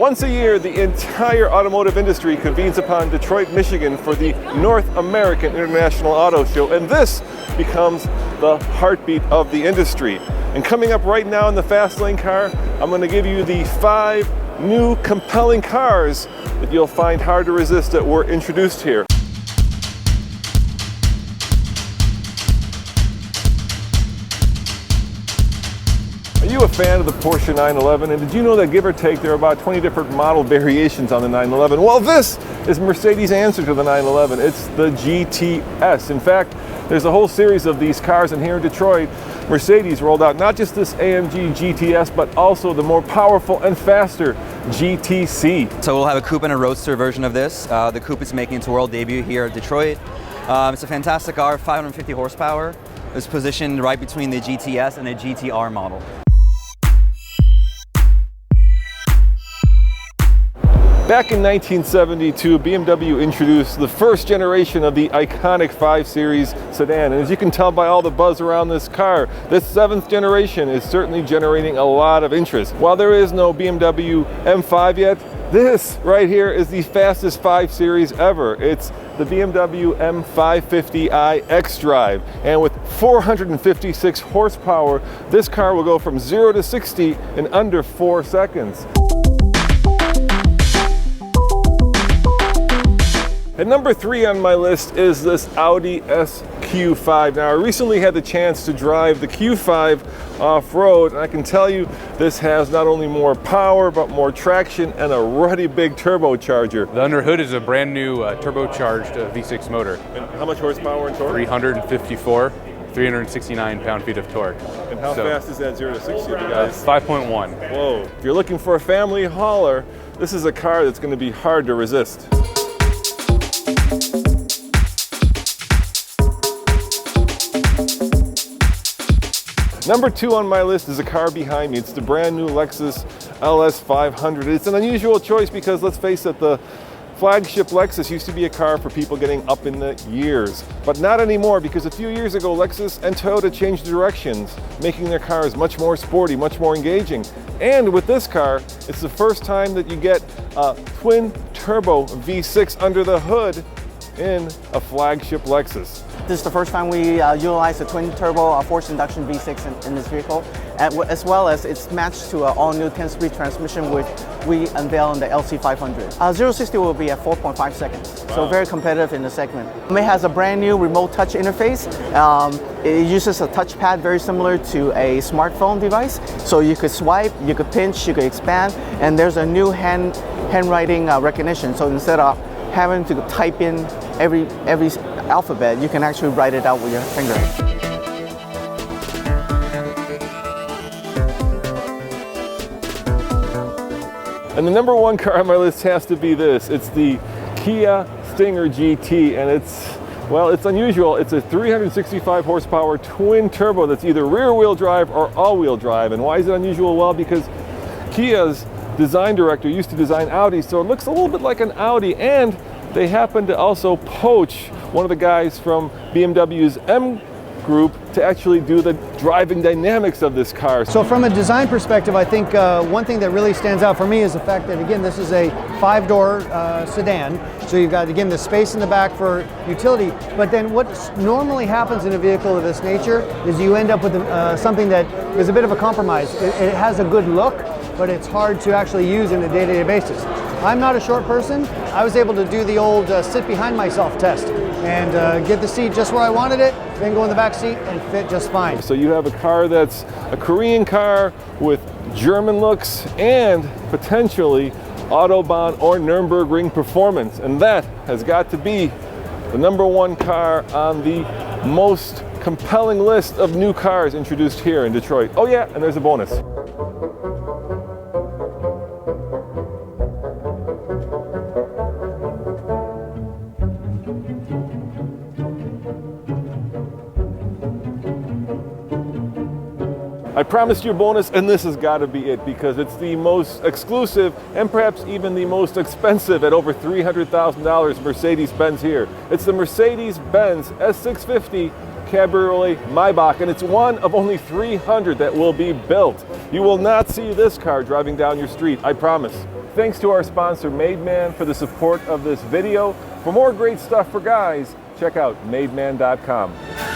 Once a year, the entire automotive industry convenes upon Detroit, Michigan for the North American International Auto Show, and this becomes the heartbeat of the industry. And coming up right now in the Fast Lane car, I'm going to give you the 5 new compelling cars that you'll find hard to resist that were introduced here. Are you a fan of the Porsche 911? And did you know that, give or take, there are about 20 different model variations on the 911? Well, this is Mercedes' answer to the 911. It's the GTS. In fact, there's a whole series of these cars, and here in Detroit, Mercedes rolled out not just this AMG GTS, but also the more powerful and faster GTC. So we'll have a coupe and a roadster version of this. The coupe is making its world debut here at Detroit. It's a fantastic car, 550 horsepower. It's positioned right between the GTS and the GTR model. Back in 1972, BMW introduced the first generation of the iconic 5 Series sedan. And as you can tell by all the buzz around this car, this 7th generation is certainly generating a lot of interest. While there is no BMW M5 yet, this right here is the fastest 5 Series ever. It's the BMW M550i xDrive. And with 456 horsepower, this car will go from 0 to 60 in under 4 seconds. And number 3 on my list is this Audi SQ5. Now, I recently had the chance to drive the Q5 off-road, and I can tell you this has not only more power, but more traction and a ruddy big turbocharger. The under hood is a brand new turbocharged V6 motor. And how much horsepower and torque? 354, 369 pound-feet of torque. And how fast is that 0 to 60, guys? 5.1. Whoa. If you're looking for a family hauler, this is a car that's going to be hard to resist. Number 2 on my list is a car behind me. It's the brand new Lexus LS 500. It's an unusual choice because, let's face it, the flagship Lexus used to be a car for people getting up in the years. But not anymore, because a few years ago, Lexus and Toyota changed directions, making their cars much more sporty, much more engaging. And with this car, it's the first time that you get a twin turbo V6 under the hood in a flagship Lexus. This is the first time we utilize a twin turbo forced induction V6 in this vehicle, as well as it's matched to an all-new 10-speed transmission which we unveiled in the LC500. 0-60 will be at 4.5 seconds, so very competitive in the segment. It has a brand new remote touch interface. It uses a touchpad very similar to a smartphone device, so you could swipe, you could pinch, you could expand, and there's a new handwriting recognition, so instead of having to type in every alphabet, you can actually write it out with your finger. And the number 1 car on my list has to be this. It's the Kia Stinger GT, and it's unusual. It's a 365 horsepower twin turbo that's either rear-wheel drive or all-wheel drive. And why is it unusual? Well, because Kia's design director used to design Audi, so it looks a little bit like an Audi, and they happen to also poach one of the guys from BMW's M Group to actually do the driving dynamics of this car. So from a design perspective, I think one thing that really stands out for me is the fact that, again, this is a 5-door sedan. So you've got, again, the space in the back for utility. But then what normally happens in a vehicle of this nature is you end up with something that is a bit of a compromise. It has a good look, but it's hard to actually use in a day-to-day basis. I'm not a short person. I was able to do the old sit behind myself test and get the seat just where I wanted it, then go in the back seat and fit just fine. So you have a car that's a Korean car with German looks and potentially Autobahn or Nürburgring performance. And that has got to be the number 1 car on the most compelling list of new cars introduced here in Detroit. Oh yeah, and there's a bonus. I promised you a bonus, and this has got to be it, because it's the most exclusive and perhaps even the most expensive at over $300,000 Mercedes-Benz here. It's the Mercedes-Benz S650 Cabriolet Maybach, and it's one of only 300 that will be built. You will not see this car driving down your street, I promise. Thanks to our sponsor, MadeMan, for the support of this video. For more great stuff for guys, check out mademan.com.